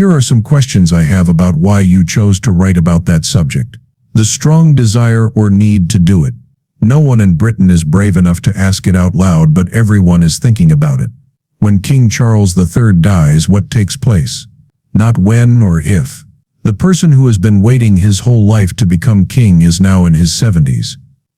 Here are some questions I have about why you chose to write about that subject. The strong desire or need to do it. No one in Britain is brave enough to ask it out loud, but everyone is thinking about it. When King Charles III dies, what takes place? Not when or if. The person who has been waiting his whole life to become king is now in his 70s.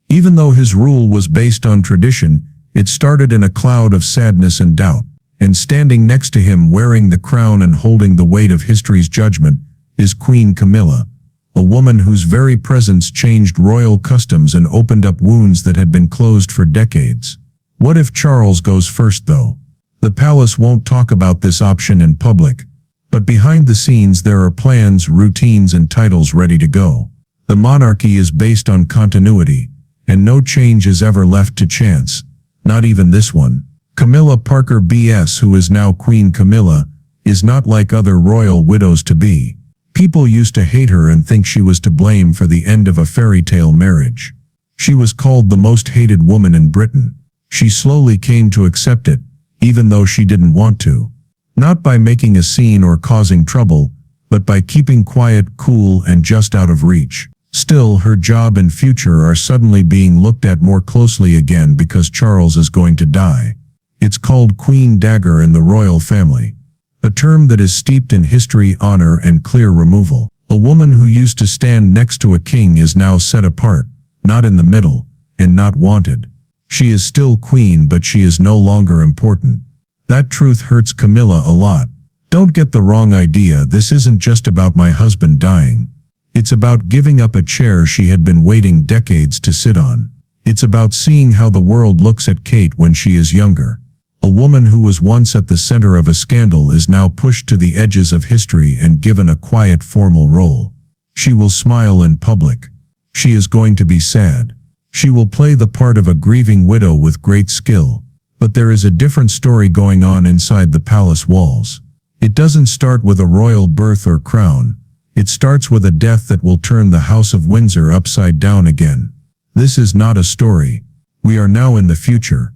Even though his rule was based on tradition, it started in a cloud of sadness and doubt. And standing next to him, wearing the crown and holding the weight of history's judgment, is Queen Camilla, a woman whose very presence changed royal customs and opened up wounds that had been closed for decades. What if Charles goes first, though? The palace won't talk about this option in public, but behind the scenes there are plans, routines, and titles ready to go. The monarchy is based on continuity, and no change is ever left to chance, not even this one. Camilla Parker B.S., who is now Queen Camilla, is not like other royal widows-to-be. People used to hate her and think she was to blame for the end of a fairy tale marriage. She was called the most hated woman in Britain. She slowly came to accept it, even though she didn't want to. Not by making a scene or causing trouble, but by keeping quiet, cool, and just out of reach. Still, her job and future are suddenly being looked at more closely again because Charles is going to die. It's called Queen Dagger in the royal family, a term that is steeped in history, honor, and clear removal. A woman who used to stand next to a king is now set apart, not in the middle, and not wanted. She is still queen, but she is no longer important. That truth hurts Camilla a lot. Don't get the wrong idea, this isn't just about my husband dying. It's about giving up a chair she had been waiting decades to sit on. It's about seeing how the world looks at Kate when she is younger. A woman who was once at the center of a scandal is now pushed to the edges of history and given a quiet, formal role. She will smile in public. She is going to be sad. She will play the part of a grieving widow with great skill. But there is a different story going on inside the palace walls. It doesn't start with a royal birth or crown. It starts with a death that will turn the House of Windsor upside down again. This is not a story. We are now in the future.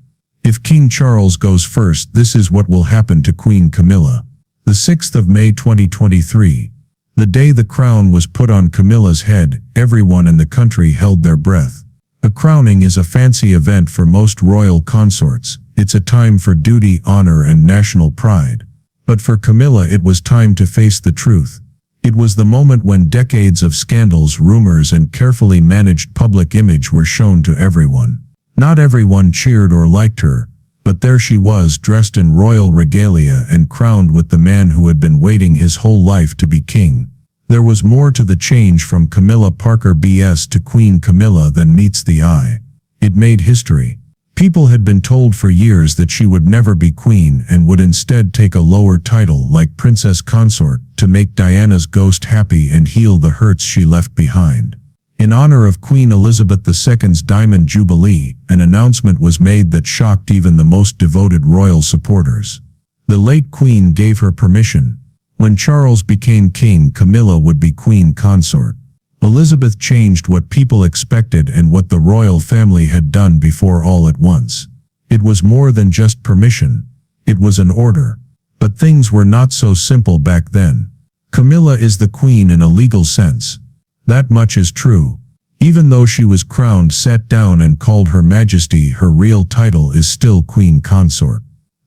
If King Charles goes first, this is what will happen to Queen Camilla. The 6th of May 2023. The day the crown was put on Camilla's head, everyone in the country held their breath. A crowning is a fancy event for most royal consorts. It's a time for duty, honor, and national pride. But for Camilla, it was time to face the truth. It was the moment when decades of scandals, rumors, and carefully managed public image were shown to everyone. Not everyone cheered or liked her, but there she was, dressed in royal regalia and crowned with the man who had been waiting his whole life to be king. There was more to the change from Camilla Parker B.S. to Queen Camilla than meets the eye. It made history. People had been told for years that she would never be queen and would instead take a lower title like princess consort to make Diana's ghost happy and heal the hurts she left behind. In honor of Queen Elizabeth II's Diamond Jubilee, an announcement was made that shocked even the most devoted royal supporters. The late queen gave her permission. When Charles became king, Camilla would be queen consort. Elizabeth changed what people expected and what the royal family had done before all at once. It was more than just permission. It was an order. But things were not so simple back then. Camilla is the queen in a legal sense. That much is true. Even though she was crowned, sat down, and called Her Majesty, her real title is still Queen Consort.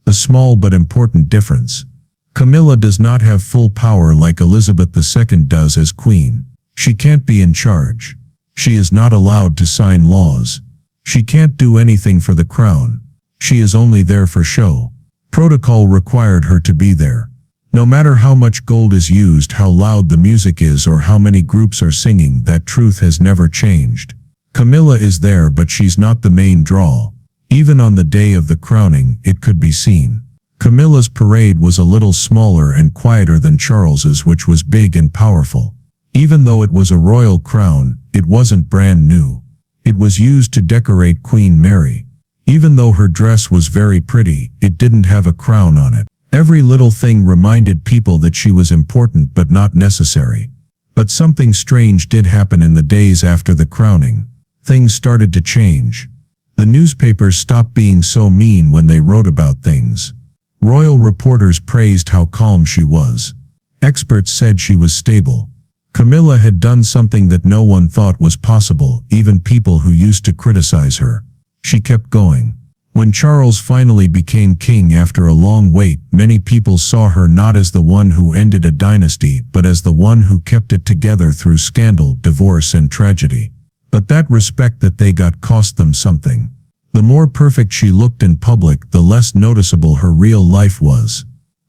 A small but important difference. Camilla does not have full power like Elizabeth II does as queen. She can't be in charge. She is not allowed to sign laws. She can't do anything for the crown. She is only there for show. Protocol required her to be there. No matter how much gold is used, how loud the music is, or how many groups are singing, that truth has never changed. Camilla is there, but she's not the main draw. Even on the day of the crowning, it could be seen. Camilla's parade was a little smaller and quieter than Charles's, which was big and powerful. Even though it was a royal crown, it wasn't brand new. It was used to decorate Queen Mary. Even though her dress was very pretty, it didn't have a crown on it. Every little thing reminded people that she was important but not necessary. But something strange did happen in the days after the crowning. Things started to change. The newspapers stopped being so mean when they wrote about things. Royal reporters praised how calm she was. Experts said she was stable. Camilla had done something that no one thought was possible, even people who used to criticize her. She kept going. When Charles finally became king after a long wait, many people saw her not as the one who ended a dynasty, but as the one who kept it together through scandal, divorce, and tragedy. But that respect that they got cost them something. The more perfect she looked in public, the less noticeable her real life was.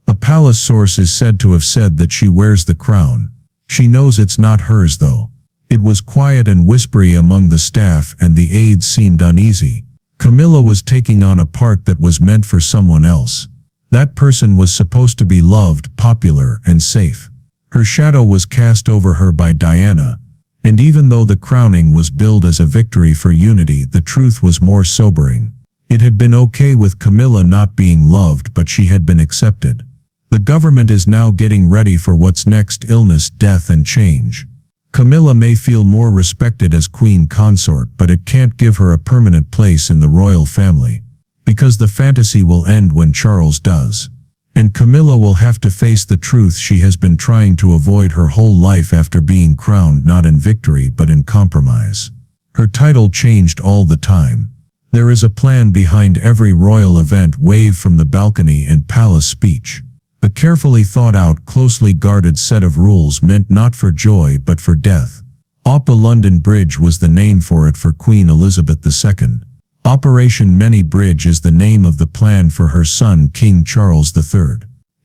A palace source is said to have said that she wears the crown. She knows it's not hers though. It was quiet and whispery among the staff, and the aides seemed uneasy. Camilla was taking on a part that was meant for someone else. That person was supposed to be loved, popular, and safe. Her shadow was cast over her by Diana. And even though the crowning was billed as a victory for unity, the truth was more sobering. It had been okay with Camilla not being loved, but she had been accepted. The government is now getting ready for what's next: illness, death, and change. Camilla may feel more respected as queen consort, but it can't give her a permanent place in the royal family. Because the fantasy will end when Charles does. And Camilla will have to face the truth she has been trying to avoid her whole life after being crowned not in victory but in compromise. Her title changed all the time. There is a plan behind every royal event: wave from the balcony and palace speech. A carefully thought out, closely guarded set of rules meant not for joy but for death. Oppa London Bridge was the name for it for Queen Elizabeth II. Operation Many Bridge is the name of the plan for her son King Charles III.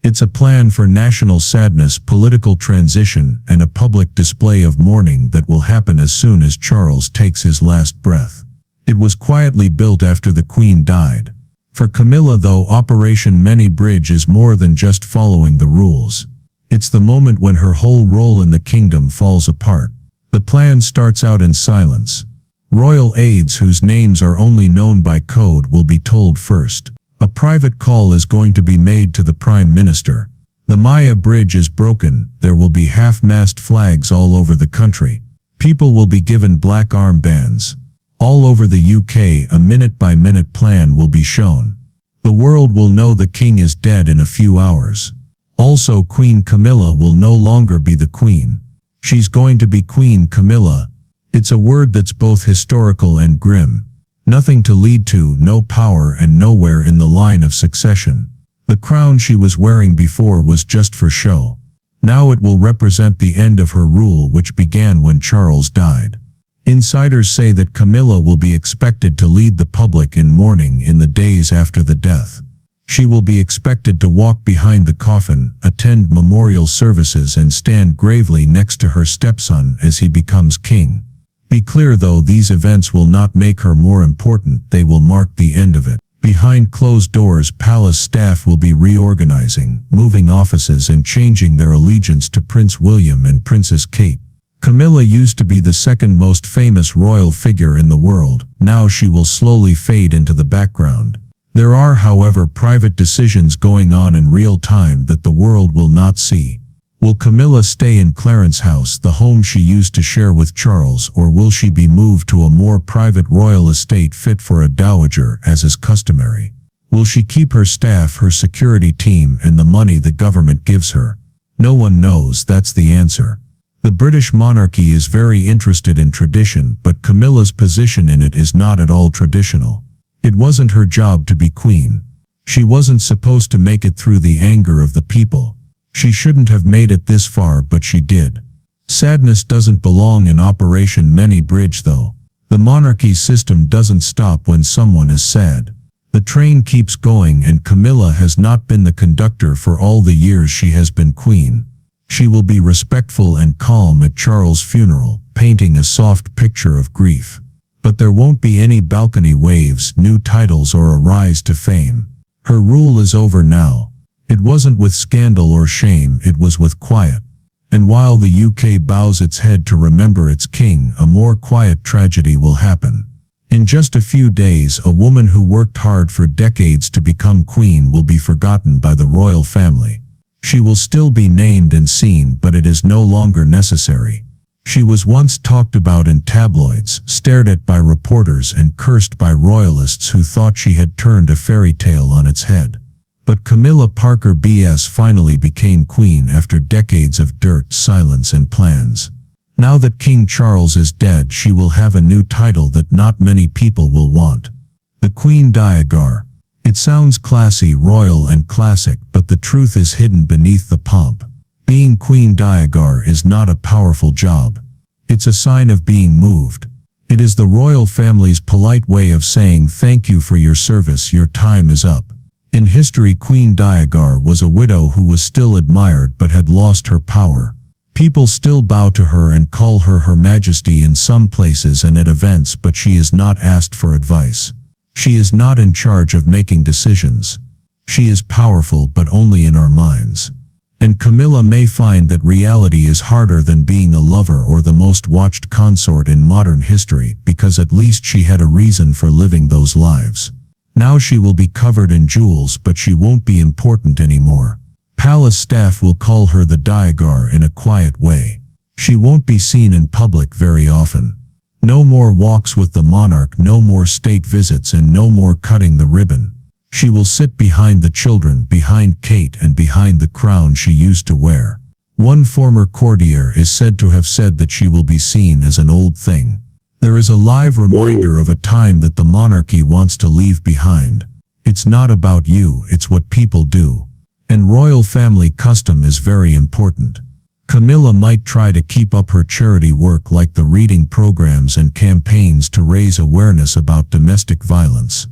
It's a plan for national sadness, political transition, and a public display of mourning that will happen as soon as Charles takes his last breath. It was quietly built after the Queen died. For Camilla though, Operation Many Bridge is more than just following the rules. It's the moment when her whole role in the kingdom falls apart. The plan starts out in silence. Royal aides whose names are only known by code will be told first. A private call is going to be made to the Prime Minister. The Maya Bridge is broken. There will be half-mast flags all over the country. People will be given black armbands. All over the UK, a minute-by-minute plan will be shown. The world will know the king is dead in a few hours. Also, Queen Camilla will no longer be the queen. She's going to be Queen Camilla. It's a word that's both historical and grim. Nothing to lead to, no power, and nowhere in the line of succession. The crown she was wearing before was just for show. Now it will represent the end of her rule, which began when Charles died. Insiders say that Camilla will be expected to lead the public in mourning in the days after the death. She will be expected to walk behind the coffin, attend memorial services, and stand gravely next to her stepson as he becomes king. Be clear though, these events will not make her more important, they will mark the end of it. Behind closed doors, palace staff will be reorganizing, moving offices, and changing their allegiance to Prince William and Princess Kate. Camilla used to be the second most famous royal figure in the world. Now she will slowly fade into the background. There are, however, private decisions going on in real time that the world will not see. Will Camilla stay in Clarence House, the home she used to share with Charles, or will she be moved to a more private royal estate fit for a dowager, as is customary? Will she keep her staff, her security team, and the money the government gives her? No one knows. That's the answer. The British monarchy is very interested in tradition, but Camilla's position in it is not at all traditional. It wasn't her job to be queen. She wasn't supposed to make it through the anger of the people. She shouldn't have made it this far, but she did. Sadness doesn't belong in Operation Many Bridge though. The monarchy's system doesn't stop when someone is sad. The train keeps going, and Camilla has not been the conductor for all the years she has been queen. She will be respectful and calm at Charles' funeral, painting a soft picture of grief. But there won't be any balcony waves, new titles, or a rise to fame. Her rule is over now. It wasn't with scandal or shame, it was with quiet. And while the UK bows its head to remember its king, a more quiet tragedy will happen. In just a few days, a woman who worked hard for decades to become queen will be forgotten by the royal family. She will still be named and seen, but it is no longer necessary. She was once talked about in tabloids, stared at by reporters, and cursed by royalists who thought she had turned a fairy tale on its head. But Camilla Parker BS finally became queen after decades of dirt, silence and plans. Now that King Charles is dead, she will have a new title that not many people will want. The Queen Diagar. It sounds classy, royal and classic, but the truth is hidden beneath the pomp. Being Queen Diagar is not a powerful job. It's a sign of being moved. It is the royal family's polite way of saying thank you for your service, your time is up. In history, Queen Diagar was a widow who was still admired but had lost her power. People still bow to her and call her Her Majesty in some places and at events, but she is not asked for advice. She is not in charge of making decisions. She is powerful, but only in our minds. And Camilla may find that reality is harder than being a lover or the most watched consort in modern history, because at least she had a reason for living those lives. Now she will be covered in jewels, but she won't be important anymore. Palace staff will call her the Diagar in a quiet way. She won't be seen in public very often. No more walks with the monarch, no more state visits, and no more cutting the ribbon. She will sit behind the children, behind Kate, and behind the crown she used to wear. One former courtier is said to have said that she will be seen as an old thing. There is a live reminder of a time that the monarchy wants to leave behind. It's not about you, it's what people do. And royal family custom is very important. Camilla might try to keep up her charity work, like the reading programs and campaigns to raise awareness about domestic violence.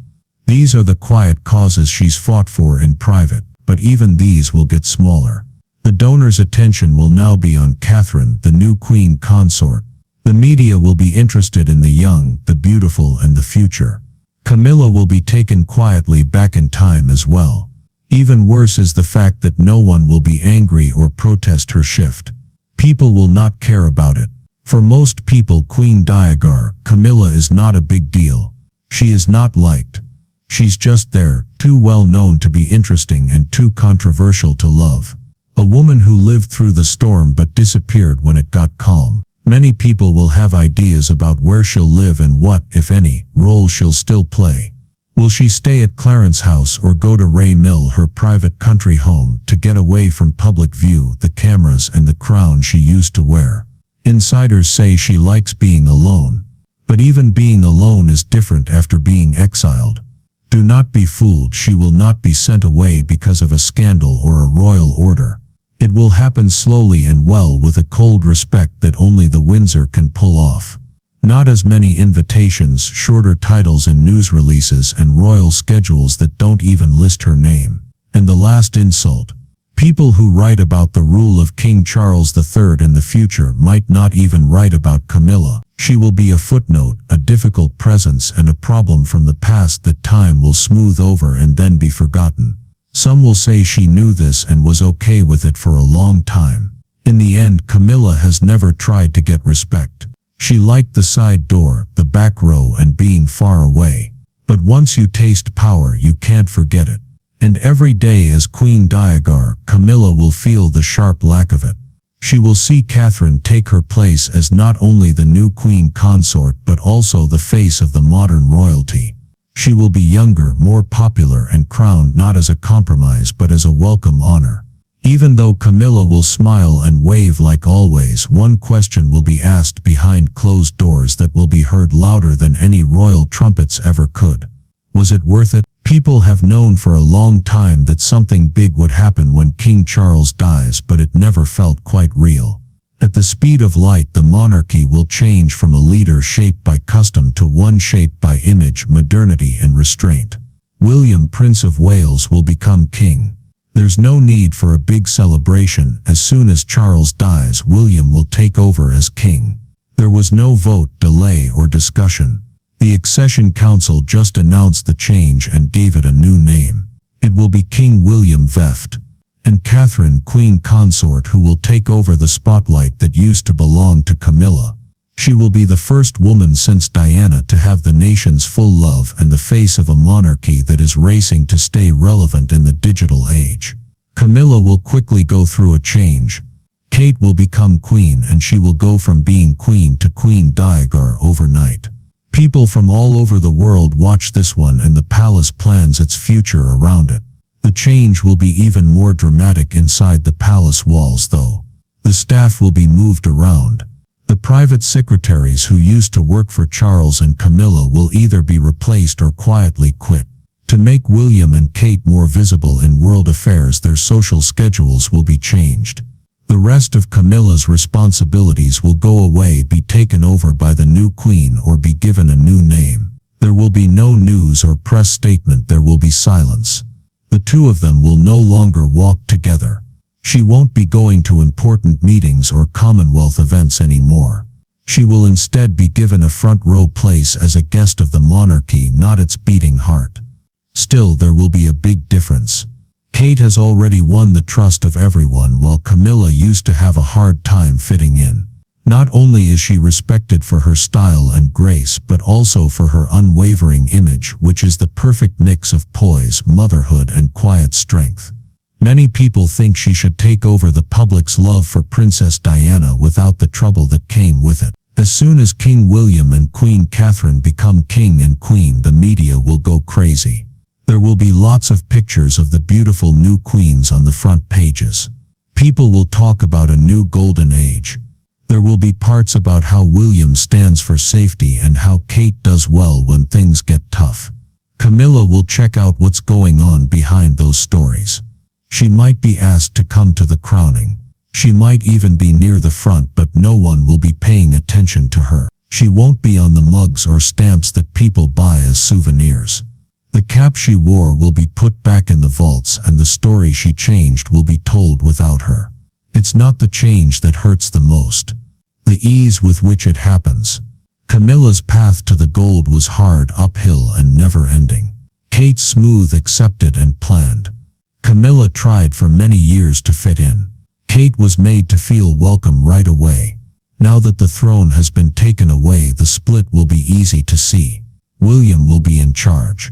These are the quiet causes she's fought for in private, but even these will get smaller. The donors' attention will now be on Catherine, the new queen consort. The media will be interested in the young, the beautiful, and the future. Camilla will be taken quietly back in time as well. Even worse is the fact that no one will be angry or protest her shift. People will not care about it. For most people, Queen Diagar, Camilla, is not a big deal. She is not liked. She's just there, too well known to be interesting and too controversial to love. A woman who lived through the storm but disappeared when it got calm. Many people will have ideas about where she'll live and what, if any, role she'll still play. Will she stay at Clarence House or go to Ray Mill, her private country home, to get away from public view, the cameras and the crown she used to wear? Insiders say she likes being alone. But even being alone is different after being exiled. Do not be fooled, she will not be sent away because of a scandal or a royal order. It will happen slowly and well, with a cold respect that only the Windsor can pull off. Not as many invitations, shorter titles and news releases and royal schedules that don't even list her name. And the last insult. People who write about the rule of King Charles III in the future might not even write about Camilla. She will be a footnote, a difficult presence and a problem from the past that time will smooth over and then be forgotten. Some will say she knew this and was okay with it for a long time. In the end, Camilla has never tried to get respect. She liked the side door, the back row and being far away. But once you taste power, you can't forget it. And every day as Queen Diagar, Camilla will feel the sharp lack of it. She will see Catherine take her place as not only the new queen consort but also the face of the modern royalty. She will be younger, more popular and crowned not as a compromise but as a welcome honor. Even though Camilla will smile and wave like always, one question will be asked behind closed doors that will be heard louder than any royal trumpets ever could. Was it worth it? People have known for a long time that something big would happen when King Charles dies, but it never felt quite real. At the speed of light, the monarchy will change from a leader shaped by custom to one shaped by image, modernity and restraint. William, Prince of Wales, will become king. There's no need for a big celebration. As soon as Charles dies, William will take over as king. There was no vote, delay or discussion. The Accession Council just announced the change and gave it a new name. It will be King William VI. And Catherine, Queen Consort, who will take over the spotlight that used to belong to Camilla. She will be the first woman since Diana to have the nation's full love and the face of a monarchy that is racing to stay relevant in the digital age. Camilla will quickly go through a change. Kate will become queen and she will go from being queen to Queen Diagar overnight. People from all over the world watch this one and the palace plans its future around it. The change will be even more dramatic inside the palace walls though. The staff will be moved around. The private secretaries who used to work for Charles and Camilla will either be replaced or quietly quit. To make William and Kate more visible in world affairs, their social schedules will be changed. The rest of Camilla's responsibilities will go away, be taken over by the new queen, or be given a new name. There will be no news or press statement, there will be silence. The two of them will no longer walk together. She won't be going to important meetings or Commonwealth events anymore. She will instead be given a front row place as a guest of the monarchy, not its beating heart. Still, there will be a big difference. Kate has already won the trust of everyone, while Camilla used to have a hard time fitting in. Not only is she respected for her style and grace, but also for her unwavering image, which is the perfect mix of poise, motherhood, and quiet strength. Many people think she should take over the public's love for Princess Diana without the trouble that came with it. As soon as King William and Queen Catherine become king and queen, the media will go crazy. There will be lots of pictures of the beautiful new queens on the front pages. People will talk about a new golden age. There will be parts about how William stands for safety and how Kate does well when things get tough. Camilla will check out what's going on behind those stories. She might be asked to come to the crowning. She might even be near the front, but no one will be paying attention to her. She won't be on the mugs or stamps that people buy as souvenirs. The cap she wore will be put back in the vaults, and the story she changed will be told without her. It's not the change that hurts the most. The ease with which it happens. Camilla's path to the gold was hard, uphill, and never-ending. Kate's smooth, accepted, and planned. Camilla tried for many years to fit in. Kate was made to feel welcome right away. Now that the throne has been taken away, the split will be easy to see. William will be in charge.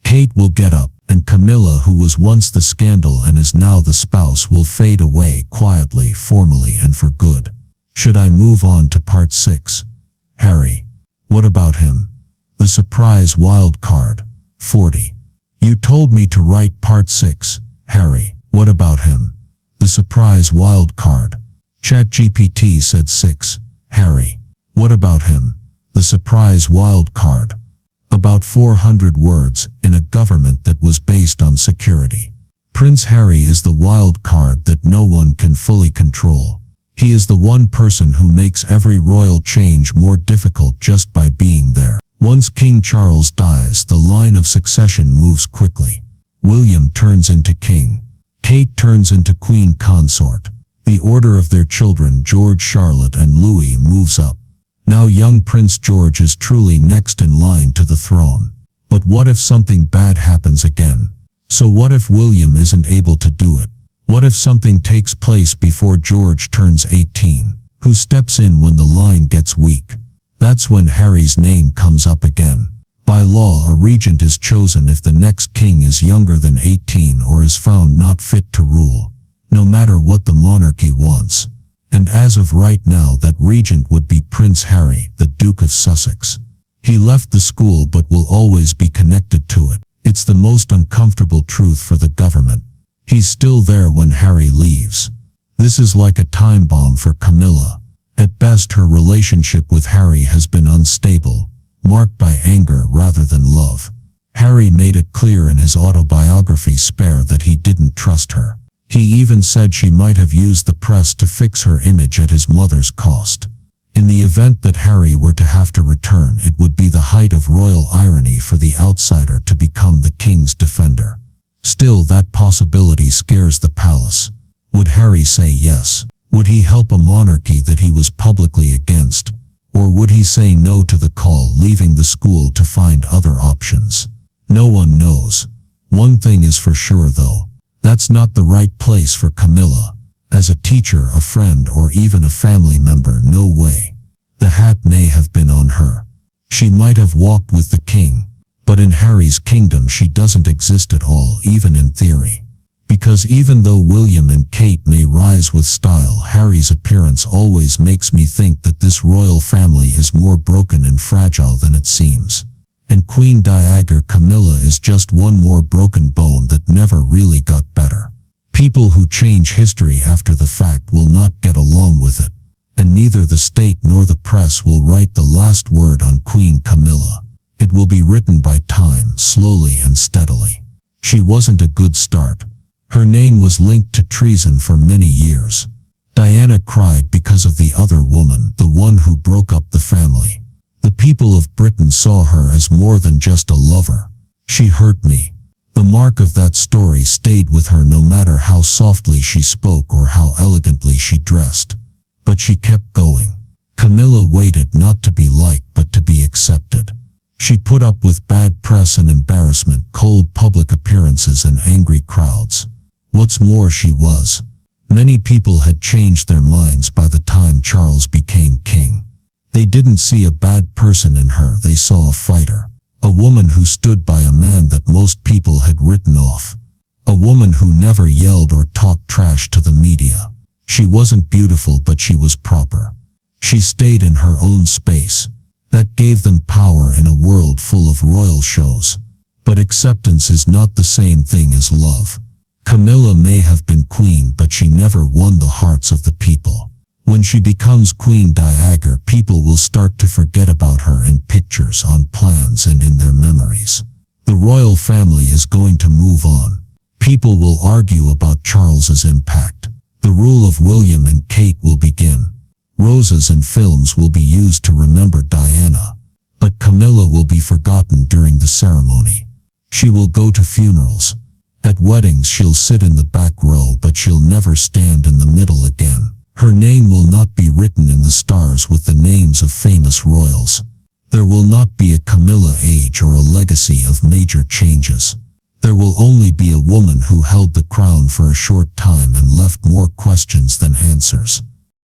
Kate will get up, and Camilla, who was once the scandal and is now the spouse, will fade away quietly, formally, and for good. Should I move on to part 6? Harry. What about him? The surprise wild card. 40. You told me to write part 6. Harry. What about him? The surprise wild card. ChatGPT said 6. Harry. What about him? The surprise wild card. About 400 words, in a government that was based on security. Prince Harry is the wild card that no one can fully control. He is the one person who makes every royal change more difficult just by being there. Once King Charles dies, the line of succession moves quickly. William turns into king. Kate turns into queen consort. The order of their children, George, Charlotte, and Louis, moves up. Now young Prince George is truly next in line to the throne. But what if something bad happens again? So what if William isn't able to do it? What if something takes place before George turns 18? Who steps in when the line gets weak? That's when Harry's name comes up again. By law, a regent is chosen if the next king is younger than 18 or is found not fit to rule, no matter what the monarchy wants. And as of right now, that regent would be Prince Harry, the Duke of Sussex. He left the school but will always be connected to it. It's the most uncomfortable truth for the government. He's still there when Harry leaves. This is like a time bomb for Camilla. At best, her relationship with Harry has been unstable, marked by anger rather than love. Harry made it clear in his autobiography Spare that he didn't trust her. He even said she might have used the press to fix her image at his mother's cost. In the event that Harry were to have to return, it would be the height of royal irony for the outsider to become the king's defender. Still, that possibility scares the palace. Would Harry say yes? Would he help a monarchy that he was publicly against? Or would he say no to the call, leaving the school to find other options? No one knows. One thing is for sure though. That's not the right place for Camilla. As a teacher, a friend, or even a family member, no way. The hat may have been on her. She might have walked with the king. But in Harry's kingdom she doesn't exist at all, even in theory. Because even though William and Kate may rise with style, Harry's appearance always makes me think that this royal family is more broken and fragile than it seems. And Queen Diagar Camilla is just one more broken bone that never really got better. People who change history after the fact will not get along with it, and neither the state nor the press will write the last word on Queen Camilla. It will be written by time, slowly and steadily. She wasn't a good start. Her name was linked to treason for many years. Diana cried because of the other woman, the one who broke up the family. The people of Britain saw her as more than just a lover. She hurt me. The mark of that story stayed with her no matter how softly she spoke or how elegantly she dressed. But she kept going. Camilla waited not to be liked but to be accepted. She put up with bad press and embarrassment, cold public appearances and angry crowds. What's more, she was. Many people had changed their minds by the time Charles became king. They didn't see a bad person in her, they saw a fighter. A woman who stood by a man that most people had written off. A woman who never yelled or talked trash to the media. She wasn't beautiful, but she was proper. She stayed in her own space. That gave them power in a world full of royal shows. But acceptance is not the same thing as love. Camilla may have been queen, but she never won the hearts of the people. When she becomes Queen Diagar, people will start to forget about her in pictures, on plans, and in their memories. The royal family is going to move on. People will argue about Charles's impact. The rule of William and Kate will begin. Roses and films will be used to remember Diana. But Camilla will be forgotten during the ceremony. She will go to funerals. At weddings she'll sit in the back row, but she'll never stand in the middle again. Her name will not be written in the stars with the names of famous royals. There will not be a Camilla age or a legacy of major changes. There will only be a woman who held the crown for a short time and left more questions than answers.